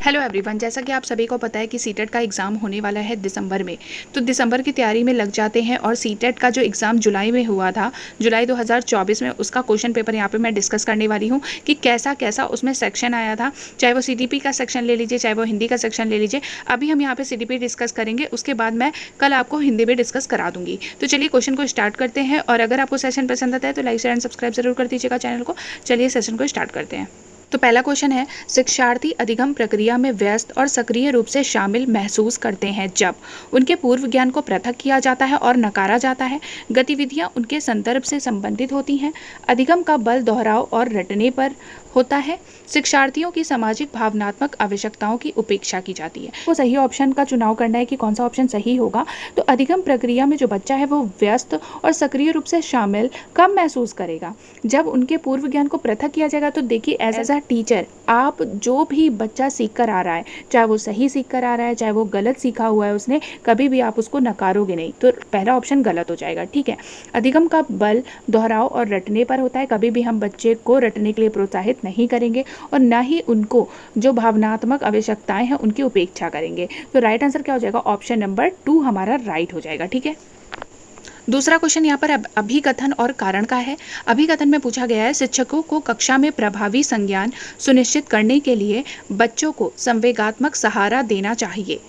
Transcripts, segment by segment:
Hello everyone, जैसा कि आप सभी को पता है कि सीटेट का एग्ज़ाम होने वाला है दिसंबर में। तो दिसंबर की तैयारी में लग जाते हैं और सीटेट का जो एग्ज़ाम जुलाई में हुआ था, जुलाई 2024 में, उसका क्वेश्चन पेपर यहाँ पे मैं डिस्कस करने वाली हूँ कि कैसा कैसा उसमें सेक्शन आया था। चाहे वो सीटीपी का सेक्शन ले लीजिए, चाहे वो हिंदी का सेक्शन ले लीजिए। अभी हम यहाँ पर सीटीपी डिस्कस करेंगे, उसके बाद मैं कल आपको हिंदी में डिस्कस करा दूँगी। तो चलिए क्वेश्चन को स्टार्ट करते हैं, और अगर आपको सेशन पसंद आता है तो लाइक शेयर एंड सब्सक्राइब जरूर कर दीजिएगा चैनल को। चलिए सेशन को स्टार्ट करते हैं। तो पहला क्वेश्चन है, शिक्षार्थी अधिगम प्रक्रिया में व्यस्त और सक्रिय रूप से शामिल महसूस करते हैं जब उनके पूर्व ज्ञान को पृथक किया जाता है और नकारा जाता है, गतिविधियां उनके संदर्भ से संबंधित होती हैं, अधिगम का बल दोहराव और रटने पर होता है, शिक्षार्थियों की सामाजिक भावनात्मक आवश्यकताओं की उपेक्षा की जाती है। तो सही ऑप्शन का चुनाव करना है कि कौन सा ऑप्शन सही होगा। तो अधिगम प्रक्रिया में जो बच्चा है वो व्यस्त और सक्रिय रूप से शामिल कब महसूस करेगा, जब उनके पूर्व ज्ञान को पृथक किया जाएगा। तो देखिए, एज अ टीचर आप जो भी बच्चा सीख कर आ रहा है, चाहे वो सही सीख कर आ रहा है, चाहे वो गलत सीखा हुआ है उसने, कभी भी आप उसको नकारोगे नहीं। तो पहला ऑप्शन गलत हो जाएगा। ठीक है, अधिगम का बल दोहराव और रटने पर होता है। कभी भी हम बच्चे को रटने के लिए प्रोत्साहित नहीं करेंगे और ना ही उनको जो भावनात्मक आवश्यकताएं हैं उनकी उपेक्षा करेंगे। तो राइट आंसर क्या हो जाएगा? ऑप्शन नंबर 2 हमारा राइट हो जाएगा। ठीक है, दूसरा क्वेश्चन यहाँ पर अभिकथन और कारण का है। अभिकथन में पूछा गया है, शिक्षकों को कक्षा में प्रभावी संज्ञान सुनिश्चित करने के लिए बच्चों को संवेगात्मक सहारा देना चाहिए।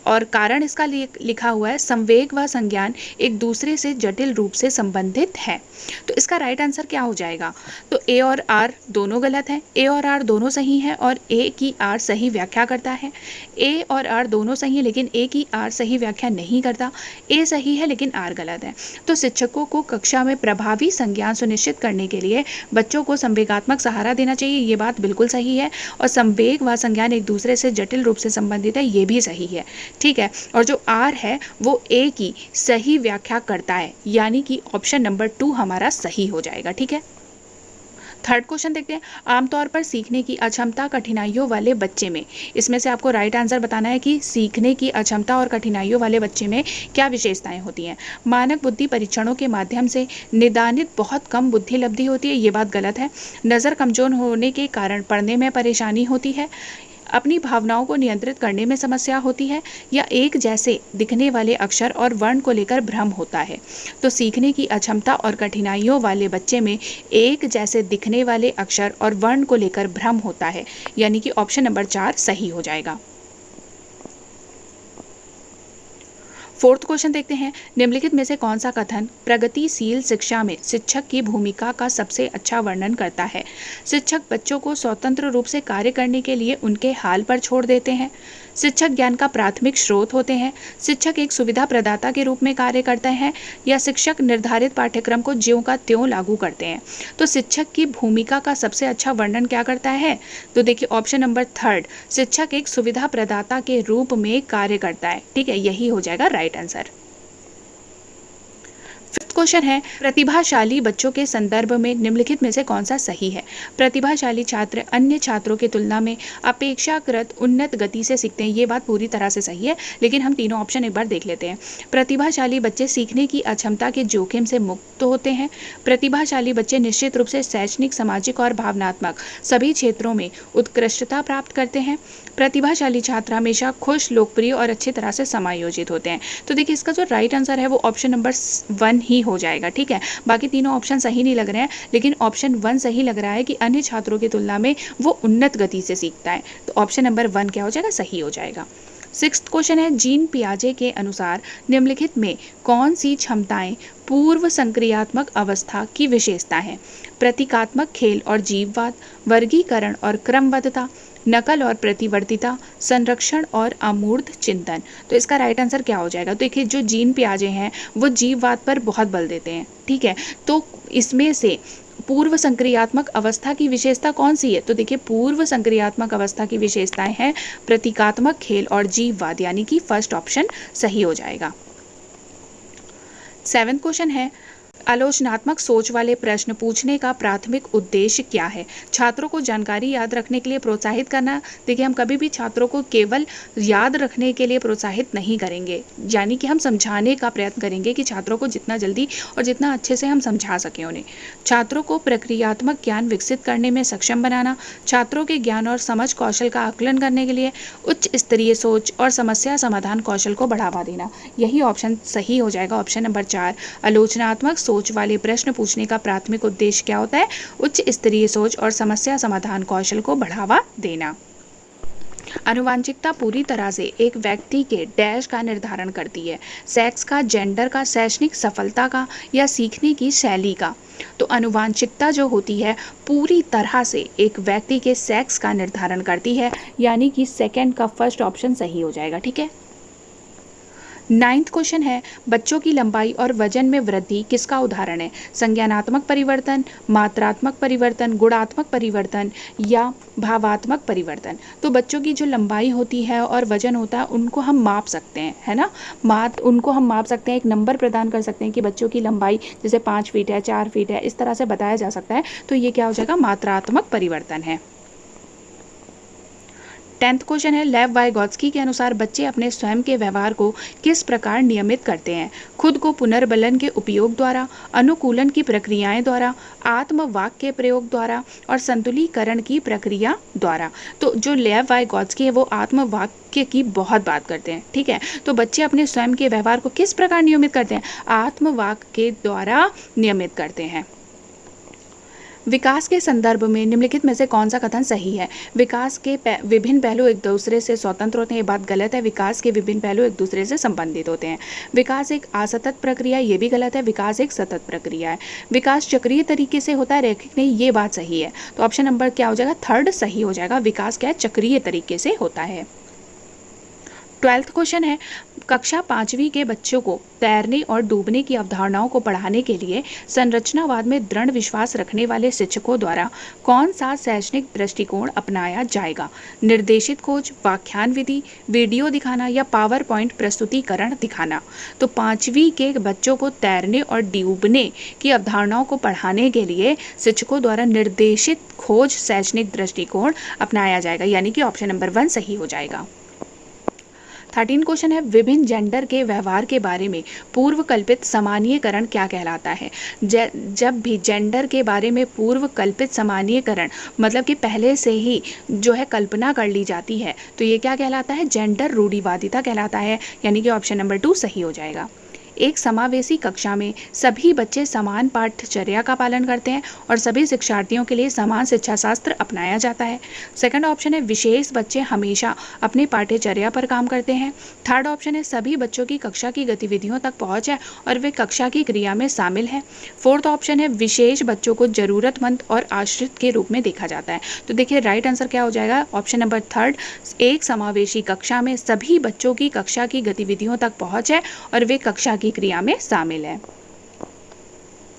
और कारण इसका लिखा हुआ है, संवेग व संज्ञान एक दूसरे से जटिल रूप से संबंधित है। तो इसका राइट आंसर क्या हो जाएगा? तो ए और आर दोनों गलत हैं, ए और आर दोनों सही हैं, और ए की आर सही व्याख्या करता है। ए और आर दोनों सही है, लेकिन ए की आर सही व्याख्या नहीं करता। ए सही है लेकिन आर गलत है। तो शिक्षकों को कक्षा में प्रभावी संज्ञान सुनिश्चित करने के लिए बच्चों को संवेगात्मक सहारा देना चाहिए, ये बात बिल्कुल सही है। और संवेग व संज्ञान एक दूसरे से जटिल रूप से संबंधित है, ये भी सही है। ठीक है, और जो आर है वो ए की सही व्याख्या करता है, यानी कि ऑप्शन नंबर 2 हमारा सही हो जाएगा। ठीक है, थर्ड क्वेश्चन देखते हैं, आमतौर पर सीखने की अक्षमता कठिनाइयों वाले बच्चे में, इसमें से आपको राइट आंसर बताना है कि सीखने की अक्षमता और कठिनाइयों वाले बच्चे में क्या विशेषताएं होती हैं। मानक बुद्धि परीक्षणों के माध्यम से निदानित बहुत कम बुद्धि लब्धि होती है, ये बात गलत है। नज़र कमजोर होने के कारण पढ़ने में परेशानी होती है, अपनी भावनाओं को नियंत्रित करने में समस्या होती है, या एक जैसे दिखने वाले अक्षर और वर्ण को लेकर भ्रम होता है। तो सीखने की अक्षमता और कठिनाइयों वाले बच्चे में एक जैसे दिखने वाले अक्षर और वर्ण को लेकर भ्रम होता है, यानी कि ऑप्शन नंबर 4 सही हो जाएगा। फोर्थ क्वेश्चन देखते हैं, निम्नलिखित में से कौन सा कथन प्रगतिशील शिक्षा में शिक्षक की भूमिका का सबसे अच्छा वर्णन करता है? शिक्षक बच्चों को स्वतंत्र रूप से कार्य करने के लिए उनके हाल पर छोड़ देते हैं, शिक्षक ज्ञान का प्राथमिक स्रोत होते हैं, शिक्षक एक सुविधा प्रदाता के रूप में कार्य करते हैं, या शिक्षक निर्धारित पाठ्यक्रम को ज्यों का त्यों लागू करते हैं। तो शिक्षक की भूमिका का सबसे अच्छा वर्णन क्या करता है? तो देखिए, ऑप्शन नंबर 3, शिक्षक एक सुविधा प्रदाता के रूप में कार्य करता है। ठीक है, यही हो जाएगा राइट आंसर। फिफ्थ क्वेश्चन है, प्रतिभाशाली बच्चों के संदर्भ में निम्नलिखित में से कौन सा सही है? प्रतिभाशाली छात्र अन्य छात्रों की तुलना में अपेक्षाकृत उन्नत गति से सीखते हैं, ये बात पूरी तरह से सही है, लेकिन हम तीनों ऑप्शन एक बार देख लेते हैं। प्रतिभाशाली बच्चे सीखने की अक्षमता के जोखिम से मुक्त होते हैं। प्रतिभाशाली बच्चे निश्चित रूप से शैक्षणिक, सामाजिक और भावनात्मक सभी क्षेत्रों में उत्कृष्टता प्राप्त करते हैं। प्रतिभाशाली छात्र हमेशा खुश, लोकप्रिय और अच्छी तरह से समायोजित होते हैं। तो देखिए, इसका जो राइट आंसर है वो ऑप्शन नंबर 1 ही हो जाएगा। ठीक है, बाकी तीनों ऑप्शन सही नहीं लग रहे हैं, लेकिन ऑप्शन 1 सही लग रहा है कि अन्य छात्रों की तुलना में वो उन्नत गति से सीखता है। तो ऑप्शन नंबर 1 क्या हो जाएगा? सही हो जाएगा। सिक्स्थ क्वेश्चन है, जीन पियाजे के अनुसार निम्नलिखित में कौन सी क्षमताएं पूर्व संक्रियात्मक अवस्था की विशेषता है? प्रतीकात्मक खेल और जीववाद, वर्गीकरण और क्रमबद्धता, नकल और प्रतिवर्तिता, संरक्षण और अमूर्त चिंतन। तो इसका राइट आंसर क्या हो जाएगा? देखिए, जो जीन पियाजे हैं वो जीववाद पर बहुत बल देते हैं। ठीक है, तो इसमें से पूर्व संक्रियात्मक अवस्था की विशेषता कौन सी है? तो देखिए, पूर्व संक्रियात्मक अवस्था की विशेषताएं हैं प्रतीकात्मक खेल और जीववाद, यानी कि फर्स्ट ऑप्शन सही हो जाएगा। 7वां क्वेश्चन है, आलोचनात्मक सोच वाले प्रश्न पूछने का प्राथमिक उद्देश्य क्या है? छात्रों को जानकारी याद रखने के लिए प्रोत्साहित करना। देखिए, हम कभी भी छात्रों को केवल याद रखने के लिए प्रोत्साहित नहीं करेंगे, यानी कि हम समझाने का प्रयत्न करेंगे कि छात्रों को जितना जल्दी और जितना अच्छे से हम समझा सकें उन्हें। छात्रों को प्रक्रियात्मक ज्ञान विकसित करने में सक्षम बनाना। छात्रों के ज्ञान और समझ कौशल का आकलन करने के लिए उच्च स्तरीय सोच और समस्या समाधान कौशल को बढ़ावा देना। यही ऑप्शन सही हो जाएगा, ऑप्शन नंबर 4। आलोचनात्मक सोच वाले प्रश्न पूछने का प्राथमिक उद्देश्य क्या होता है? उच्च स्तरीय सोच और समस्या समाधान कौशल को बढ़ावा देना। आनुवांशिकता पूरी तरह से एक व्यक्ति के डैश का निर्धारण करती है, सेक्स का, जेंडर का, शैक्षणिक सफलता का या सीखने की शैली का। तो आनुवांशिकता जो होती है पूरी तरह से एक व्यक्ति के सेक्स का निर्धारण करती है, यानी कि सेकंड का फर्स्ट ऑप्शन सही हो जाएगा। ठीक है। 9th क्वेश्चन है, बच्चों की लंबाई और वजन में वृद्धि किसका उदाहरण है? संज्ञानात्मक परिवर्तन, मात्रात्मक परिवर्तन, गुणात्मक परिवर्तन या भावात्मक परिवर्तन। तो बच्चों की जो लंबाई होती है और वजन होता है उनको हम माप सकते हैं, है ना। उनको हम माप सकते हैं, एक नंबर प्रदान कर सकते हैं कि बच्चों की लंबाई जैसे 5 फीट है, 4 फीट है, इस तरह से बताया जा सकता है। तो ये क्या हो जाएगा? मात्रात्मक परिवर्तन है। 10th क्वेश्चन है, लेव वाइगोत्स्की के अनुसार बच्चे अपने स्वयं के व्यवहार को किस प्रकार नियमित करते हैं? खुद को पुनर्बलन के उपयोग द्वारा, अनुकूलन की प्रक्रियाएं द्वारा, आत्मवाक के प्रयोग द्वारा और संतुलीकरण की प्रक्रिया द्वारा। तो जो लेव वाइगोत्स्की है वो आत्मवाक्य की बहुत बात करते हैं। ठीक है। तो बच्चे अपने स्वयं के व्यवहार को किस प्रकार नियमित करते हैं? आत्मवाक के द्वारा नियमित करते हैं। विकास के संदर्भ में निम्नलिखित में से कौन सा कथन सही है? विकास के विभिन्न पहलू एक दूसरे से स्वतंत्र होते हैं, ये बात गलत है। विकास के विभिन्न पहलू एक दूसरे से संबंधित होते हैं। विकास एक असतत प्रक्रिया, ये भी गलत है। विकास एक सतत प्रक्रिया है। विकास चक्रीय तरीके से होता है, रैखिक नहीं, ये बात सही है। तो ऑप्शन नंबर क्या हो जाएगा? 3rd सही हो जाएगा। विकास क्या है? चक्रीय तरीके से होता है। 12th क्वेश्चन है, कक्षा 5वीं के बच्चों को तैरने और डूबने की अवधारणाओं को पढ़ाने के लिए संरचनावाद में दृढ़ विश्वास रखने वाले शिक्षकों द्वारा कौन सा शैक्षणिक दृष्टिकोण अपनाया जाएगा? निर्देशित खोज, व्याख्यान विधि, वीडियो दिखाना या पावर पॉइंट प्रस्तुतिकरण दिखाना। तो 5वीं के बच्चों को तैरने और डूबने की अवधारणाओं को पढ़ाने के लिए शिक्षकों द्वारा निर्देशित खोज शैक्षणिक दृष्टिकोण अपनाया जाएगा, यानी कि ऑप्शन नंबर 1 सही हो जाएगा। 13 क्वेश्चन है, विभिन्न जेंडर के व्यवहार के बारे में पूर्व कल्पित सामान्यीकरण क्या कहलाता है? जब भी जेंडर के बारे में पूर्व कल्पित सामान्यीकरण मतलब कि पहले से ही जो है कल्पना कर ली जाती है, तो ये क्या कहलाता है? जेंडर रूढ़िवादिता कहलाता है, यानी कि ऑप्शन नंबर 2 सही हो जाएगा। एक समावेशी कक्षा में सभी बच्चे समान पाठचर्या का पालन करते हैं और सभी शिक्षार्थियों के लिए समान शिक्षा शास्त्र अपनाया जाता है। सेकंड ऑप्शन है, विशेष बच्चे हमेशा अपने पाठ्यचर्या पर काम करते हैं। 3rd ऑप्शन है, सभी बच्चों की कक्षा की गतिविधियों तक पहुंच है और वे कक्षा की क्रिया में शामिल हैं। 4th ऑप्शन है, विशेष बच्चों को जरूरतमंद और आश्रित के रूप में देखा जाता है। तो देखिए राइट आंसर क्या हो जाएगा? ऑप्शन नंबर 3rd, एक समावेशी कक्षा में सभी बच्चों की कक्षा की गतिविधियों तक पहुंच है और वे कक्षा की क्रिया में शामिल है।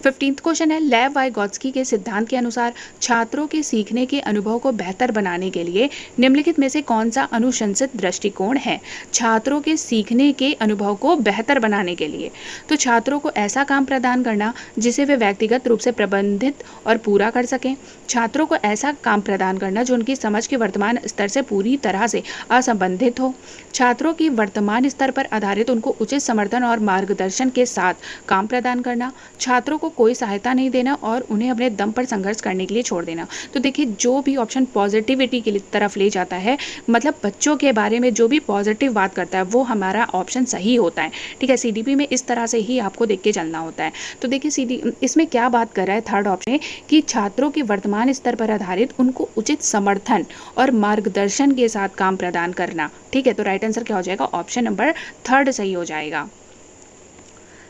15th क्वेश्चन है, लेव वाइगोत्स्की के सिद्धांत के अनुसार छात्रों के सीखने के अनुभव को बेहतर बनाने के लिए निम्नलिखित में से कौन सा अनुशंसित दृष्टिकोण है? छात्रों के सीखने के अनुभव को बेहतर बनाने के लिए तो छात्रों को ऐसा काम प्रदान करना जिसे वे व्यक्तिगत रूप से प्रबंधित और पूरा कर सकें। छात्रों को ऐसा काम प्रदान करना जो उनकी समझ के वर्तमान स्तर से पूरी तरह से असंबंधित हो। छात्रों की वर्तमान स्तर पर आधारित उनको उचित समर्थन और मार्गदर्शन के साथ काम प्रदान करना। छात्रों को कोई सहायता नहीं देना और उन्हें अपने दम पर संघर्ष करने के लिए छोड़ देना। तो देखिए जो भी ऑप्शन पॉजिटिविटी की तरफ ले जाता है, मतलब बच्चों के बारे में जो भी पॉजिटिव बात करता है वो हमारा ऑप्शन सही होता है। ठीक है, सीडीपी में इस तरह से ही आपको देख के चलना होता है। तो देखिए इसमें क्या बात कर रहा है 3rd ऑप्शन कि छात्रों के वर्तमान स्तर पर आधारित उनको उचित समर्थन और मार्गदर्शन के साथ काम प्रदान करना। ठीक है, तो राइट आंसर क्या हो जाएगा? ऑप्शन नंबर 3rd सही हो जाएगा।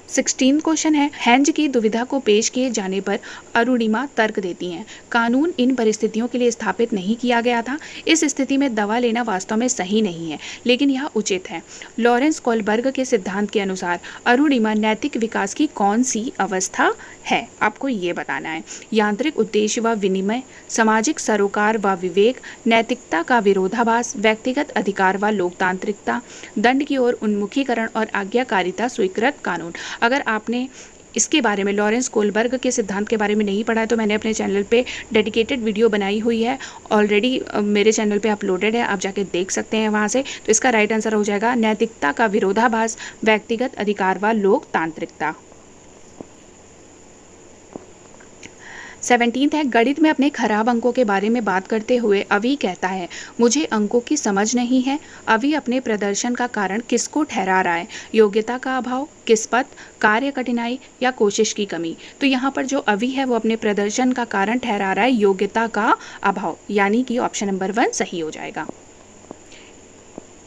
16 क्वेश्चन है, हेंज की दुविधा को पेश किए जाने पर अरुणिमा तर्क देती हैं। कानून इन परिस्थितियों के लिए स्थापित नहीं किया गया था। इस स्थिति में दवा लेना वास्तव में सही नहीं है, लेकिन यह उचित है। लॉरेंस कोलबर्ग के सिद्धांत के अनुसार अरुणिमा नैतिक विकास की कौन सी अवस्था है? आपको ये बताना है। यांत्रिक उद्देश्य व विनिमय, सामाजिक सरोकार व विवेक, नैतिकता का विरोधाभास, व्यक्तिगत अधिकार व लोकतांत्रिकता, दंड की ओर उन्मुखीकरण और आज्ञाकारिता स्वीकृत कानून। अगर आपने इसके बारे में, लॉरेंस कोलबर्ग के सिद्धांत के बारे में नहीं पढ़ा है तो मैंने अपने चैनल पे डेडिकेटेड वीडियो बनाई हुई है, ऑलरेडी मेरे चैनल पे अपलोडेड है, आप जाके देख सकते हैं वहाँ से। तो इसका राइट आंसर हो जाएगा नैतिकता का विरोधाभास, व्यक्तिगत अधिकार व लोकतांत्रिकता। 17 है, गणित में अपने खराब अंकों के बारे में बात करते हुए अवी कहता है, मुझे अंकों की समझ नहीं है। अवी अपने प्रदर्शन का कारण किसको ठहरा रहा है? योग्यता का अभाव, किस्मत, कार्य कठिनाई या कोशिश की कमी। तो यहाँ पर जो अवी है वो अपने प्रदर्शन का कारण ठहरा रहा है योग्यता का अभाव, यानी कि ऑप्शन नंबर 1 सही हो जाएगा।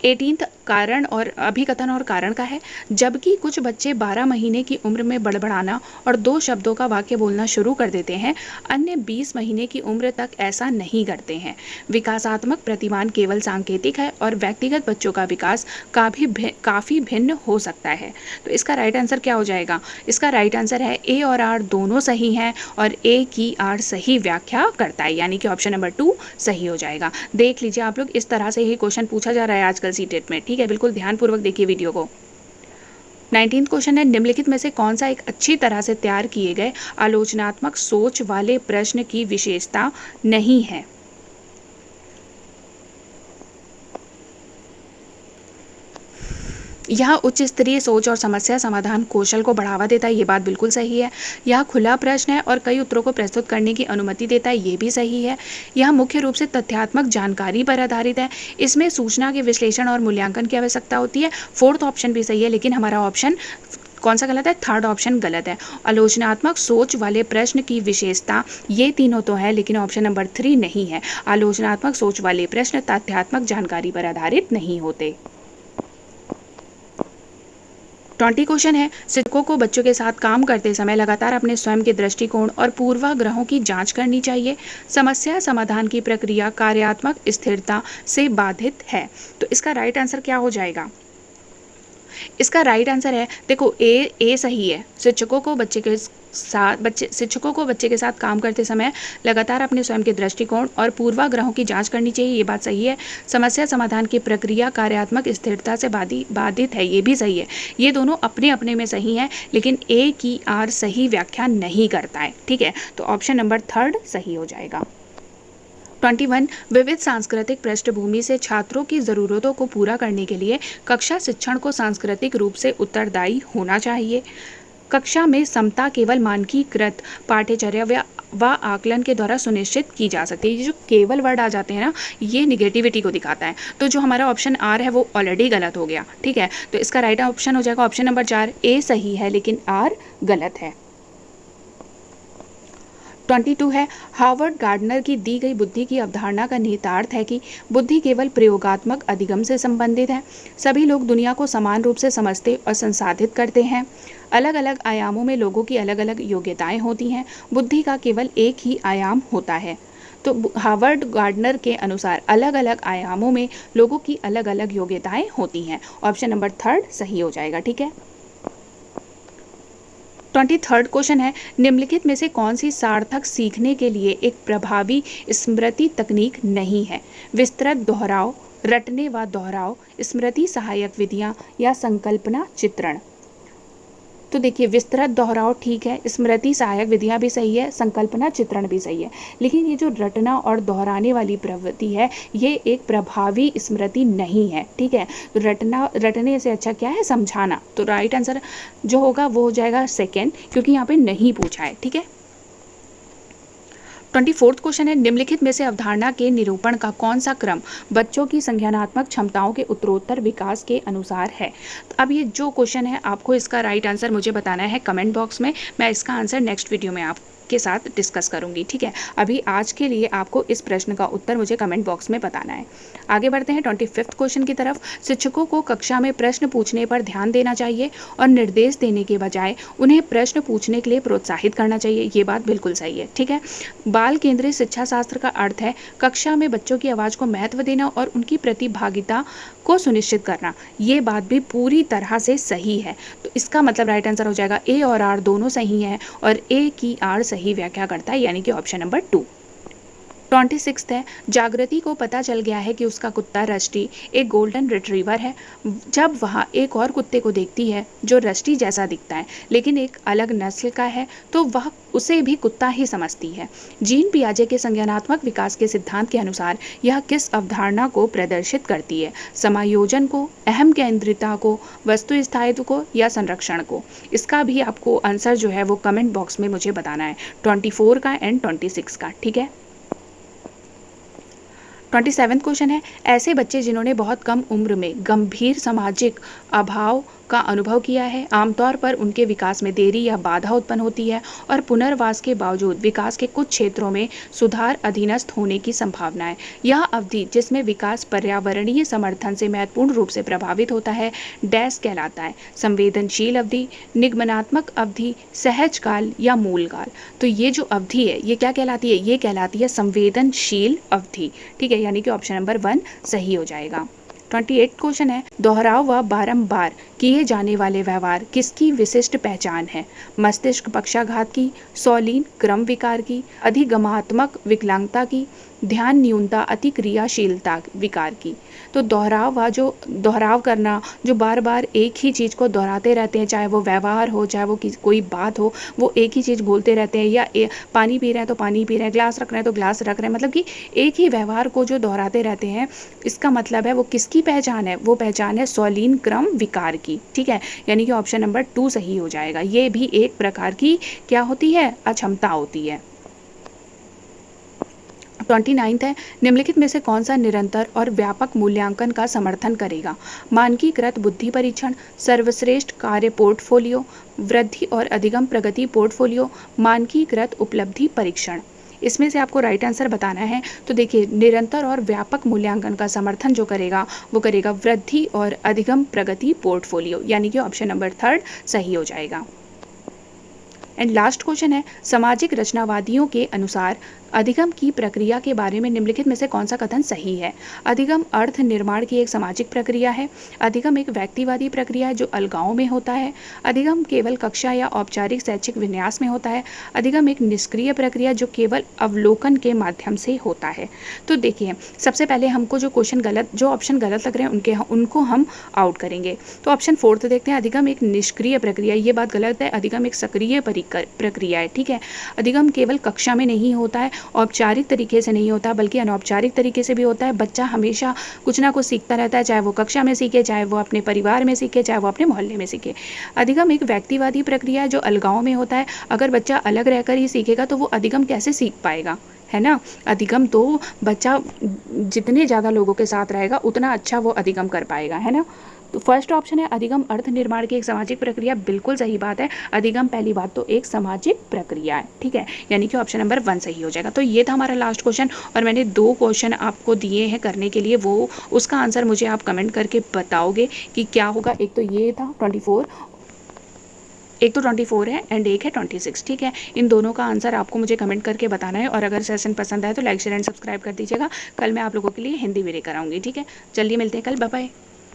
18 कारण और अभिकथन और कारण का है, जबकि कुछ बच्चे 12 महीने की उम्र में बड़बड़ाना और 2 शब्दों का वाक्य बोलना शुरू कर देते हैं, अन्य 20 महीने की उम्र तक ऐसा नहीं करते हैं। विकासात्मक प्रतिमान केवल सांकेतिक है और व्यक्तिगत बच्चों का विकास काफ़ी भिन्न हो सकता है। तो इसका राइट आंसर क्या हो जाएगा? इसका राइट आंसर है ए और आर दोनों सही हैं और ए की आर सही व्याख्या करता है, यानी कि ऑप्शन नंबर 2 सही हो जाएगा। देख लीजिए आप लोग, इस तरह से ही क्वेश्चन पूछा जा रहा है आजकल सीटेट में, ठीक है, बिल्कुल ध्यानपूर्वक देखिए वीडियो को। 19 क्वेश्चन है, निम्नलिखित में से कौन सा एक अच्छी तरह से तैयार किए गए आलोचनात्मक सोच वाले प्रश्न की विशेषता नहीं है? यह उच्च स्तरीय सोच और समस्या समाधान कौशल को बढ़ावा देता है, ये बात बिल्कुल सही है। यह खुला प्रश्न है और कई उत्तरों को प्रस्तुत करने की अनुमति देता है, ये भी सही है। यह मुख्य रूप से तथ्यात्मक जानकारी पर आधारित है। इसमें सूचना के विश्लेषण और मूल्यांकन की आवश्यकता होती है। 4th ऑप्शन भी सही है, लेकिन हमारा ऑप्शन कौन सा गलत है? 3rd ऑप्शन गलत है। आलोचनात्मक सोच वाले प्रश्न की विशेषता, ये तीनों तो है, लेकिन ऑप्शन नंबर 3 नहीं है। आलोचनात्मक सोच वाले प्रश्न तथ्यात्मक जानकारी पर आधारित नहीं होते। 20 क्वेश्चन है, शिक्षकों को बच्चों के साथ काम करते समय लगातार अपने स्वयं के दृष्टिकोण और पूर्वाग्रहों की जांच करनी चाहिए। समस्या समाधान की प्रक्रिया कार्यात्मक स्थिरता से बाधित है। तो इसका राइट आंसर क्या हो जाएगा? इसका राइट आंसर है, देखो ए सही है। शिक्षकों को बच्चे के साथ काम करते समय लगातार अपने स्वयं के दृष्टिकोण और पूर्वाग्रहों की जांच करनी चाहिए, ये बात सही है। समस्या समाधान की प्रक्रिया कार्यात्मक स्थिरता से बाधित है, ये भी सही है। ये दोनों अपने अपने में सही हैं, लेकिन ए की आर सही व्याख्या नहीं करता है, ठीक है। तो ऑप्शन नंबर 3 सही हो जाएगा। 21 विविध सांस्कृतिक पृष्ठभूमि से छात्रों की ज़रूरतों को पूरा करने के लिए कक्षा शिक्षण को सांस्कृतिक रूप से उत्तरदायी होना चाहिए। कक्षा में समता केवल मानकीकृत पाठ्यचर्या व आकलन के द्वारा सुनिश्चित की जा सकती है। ये जो केवल वर्ड आ जाते हैं ना, ये निगेटिविटी को दिखाता है। तो जो हमारा ऑप्शन आर है वो ऑलरेडी गलत हो गया, ठीक है। तो इसका राइट ऑप्शन हो जाएगा ऑप्शन नंबर 4, ए सही है लेकिन आर गलत है। 22 है, हार्वर्ड गार्डनर की दी गई बुद्धि की अवधारणा का निहितार्थ है कि बुद्धि केवल प्रयोगात्मक अधिगम से संबंधित है। सभी लोग दुनिया को समान रूप से समझते और संसाधित करते हैं। अलग अलग आयामों में लोगों की अलग अलग योग्यताएं होती हैं। बुद्धि का केवल एक ही आयाम होता है। तो हार्वर्ड गार्डनर के अनुसार अलग अलग आयामों में लोगों की अलग अलग योग्यताएं होती हैं। ऑप्शन नंबर 3 सही हो जाएगा, ठीक है। 23rd क्वेश्चन है, निम्नलिखित में से कौन सी सार्थक सीखने के लिए एक प्रभावी स्मृति तकनीक नहीं है? विस्तृत दोहराव, रटने व दोहराव, स्मृति सहायक विधियां या संकल्पना चित्रण। तो देखिए, विस्तृत दोहराव ठीक है, स्मृति सहायक विधियां भी सही है, संकल्पना चित्रण भी सही है, लेकिन ये जो रटना और दोहराने वाली प्रवृत्ति है ये एक प्रभावी स्मृति नहीं है, ठीक है। तो रटने से अच्छा क्या है? समझाना। तो राइट आंसर जो होगा वो हो जाएगा 2nd, क्योंकि यहाँ पे नहीं पूछा है, ठीक है। 24th क्वेश्चन है, निम्नलिखित में से अवधारणा के निरूपण का कौन सा क्रम बच्चों की संज्ञानात्मक क्षमताओं के उत्तरोत्तर विकास के अनुसार है? तो अब ये जो क्वेश्चन है आपको इसका राइट आंसर मुझे बताना है कमेंट बॉक्स में। मैं इसका आंसर नेक्स्ट वीडियो में आपके साथ डिस्कस करूंगी, ठीक है। अभी आज के लिए आपको इस प्रश्न का उत्तर मुझे कमेंट बॉक्स में बताना है। आगे बढ़ते हैं 25th क्वेश्चन की तरफ। शिक्षकों को कक्षा में प्रश्न पूछने पर ध्यान देना चाहिए और निर्देश देने के बजाय उन्हें प्रश्न पूछने के लिए प्रोत्साहित करना चाहिए, ये बात बिल्कुल सही है, ठीक है। बाल केंद्रित शिक्षा शास्त्र का अर्थ है कक्षा में बच्चों की आवाज़ को महत्व देना और उनकी प्रतिभागिता को सुनिश्चित करना, ये बात भी पूरी तरह से सही है। तो इसका मतलब राइट आंसर हो जाएगा ए और आर दोनों सही हैं और ए की आर सही व्याख्या करता है, यानी कि ऑप्शन नंबर 2। 26 है, जागृति को पता चल गया है कि उसका कुत्ता रस्टी एक गोल्डन रिट्रीवर है। जब वह एक और कुत्ते को देखती है जो रस्टी जैसा दिखता है लेकिन एक अलग नस्ल का है, तो वह उसे भी कुत्ता ही समझती है। जीन पियाजे के संज्ञानात्मक विकास के सिद्धांत के अनुसार यह किस अवधारणा को प्रदर्शित करती है? समायोजन को, अहम केंद्रिता को, वस्तु स्थायित्व को या संरक्षण को? इसका भी आपको आंसर जो है वो कमेंट बॉक्स में मुझे बताना है, 24 का एंड 26 का, ठीक है। 27 क्वेश्चन है, ऐसे बच्चे जिन्होंने बहुत कम उम्र में गंभीर सामाजिक अभाव का अनुभव किया है, आमतौर पर उनके विकास में देरी या बाधा उत्पन्न होती है और पुनर्वास के बावजूद विकास के कुछ क्षेत्रों में सुधार अधीनस्थ होने की संभावना है। यह अवधि जिसमें विकास पर्यावरणीय समर्थन से महत्वपूर्ण रूप से प्रभावित होता है, डैश कहलाता है? संवेदनशील अवधि, निगमनात्मक अवधि, सहज काल या मूल काल? तो ये जो अवधि है ये क्या कहलाती है? ये कहलाती है संवेदनशील अवधि, ठीक है, यानी कि ऑप्शन नंबर 1 सही हो जाएगा। 28 क्वेश्चन है, दोहराव व बारंबार किए जाने वाले व्यवहार किसकी विशिष्ट पहचान है? मस्तिष्क पक्षाघात की, सौलीन क्रम विकार की, अधिगमात्मक विकलांगता की, ध्यान न्यूनता अतिक्रियाशीलता विकार की? तो दोहराव करना, जो बार बार एक ही चीज़ को दोहराते रहते हैं, चाहे वो व्यवहार हो, चाहे वो कोई बात हो, वो एक ही चीज़ बोलते रहते हैं, या पानी पी रहे हैं तो पानी पी रहे हैं, ग्लास रख रहे हैं तो ग्लास रख रहे हैं, मतलब कि एक ही व्यवहार को जो दोहराते रहते हैं, इसका मतलब है वो किसकी पहचान है? वो पहचान है सौलीन क्रम विकार की, ठीक है, यानी कि ऑप्शन नंबर 2 सही हो जाएगा। ये भी एक प्रकार की क्या होती है? अक्षमता होती है। 29 है, निम्नलिखित में से कौन सा निरंतर और व्यापक मूल्यांकन का समर्थन करेगा? मानकीकृत बुद्धि परीक्षण, सर्वश्रेष्ठ कार्य पोर्टफोलियो, वृद्धि और अधिगम प्रगति पोर्टफोलियो, मानकीकृत उपलब्धि परीक्षण? इसमें से आपको राइट आंसर बताना है। तो देखिए, निरंतर और व्यापक मूल्यांकन का समर्थन जो करेगा वो करेगा वृद्धि और अधिगम प्रगति पोर्टफोलियो, यानी कि ऑप्शन नंबर 3 सही हो जाएगा। एंड लास्ट क्वेश्चन है, सामाजिक रचनावादियों के अनुसार अधिगम की प्रक्रिया के बारे में निम्नलिखित में से कौन सा कथन सही है? अधिगम अर्थ निर्माण की एक सामाजिक प्रक्रिया है। अधिगम एक व्यक्तिवादी प्रक्रिया है जो अलगाव में होता है। अधिगम केवल कक्षा या औपचारिक शैक्षिक विन्यास में होता है। अधिगम एक निष्क्रिय प्रक्रिया जो केवल अवलोकन के माध्यम से होता है। तो देखिए, सबसे पहले हमको जो ऑप्शन गलत लग रहे हैं उनको हम आउट करेंगे। तो ऑप्शन 4 देखते हैं, अधिगम एक निष्क्रिय प्रक्रिया, ये बात गलत है। अधिगम एक सक्रिय प्रक्रिया है, ठीक है। अधिगम केवल कक्षा में नहीं होता है, औपचारिक तरीके से नहीं होता, बल्कि अनौपचारिक तरीके से भी होता है। बच्चा हमेशा कुछ ना कुछ सीखता रहता है, चाहे वो कक्षा में सीखे, चाहे वो अपने परिवार में सीखे, चाहे वो अपने मोहल्ले में सीखे। अधिगम एक व्यक्तिवादी प्रक्रिया जो अलगाव में होता है। अगर बच्चा अलग रहकर ही सीखेगा तो वो अधिगम कैसे सीख पाएगा, है ना। अधिगम तो बच्चा जितने ज़्यादा लोगों के साथ रहेगा उतना अच्छा वो अधिगम कर पाएगा, है ना। तो फर्स्ट ऑप्शन है अधिगम अर्थ निर्माण की एक सामाजिक प्रक्रिया, बिल्कुल सही बात है। अधिगम पहली बात तो एक सामाजिक प्रक्रिया है, ठीक है, यानी कि ऑप्शन नंबर 1 सही हो जाएगा। तो ये था हमारा लास्ट क्वेश्चन और मैंने 2 क्वेश्चन आपको दिए हैं करने के लिए, वो उसका आंसर मुझे आप कमेंट करके बताओगे कि क्या होगा। एक तो ये था 24, एक तो 24 है एंड एक है 26, ठीक है। इन दोनों का आंसर आपको मुझे कमेंट करके बताना है और अगर सेशन पसंद आए तो लाइक शेयर एंड सब्सक्राइब कर दीजिएगा। कल मैं आप लोगों के लिए हिंदी भी लेकर आऊँगी, ठीक है। जल्दी मिलते हैं कल, बाय बाय।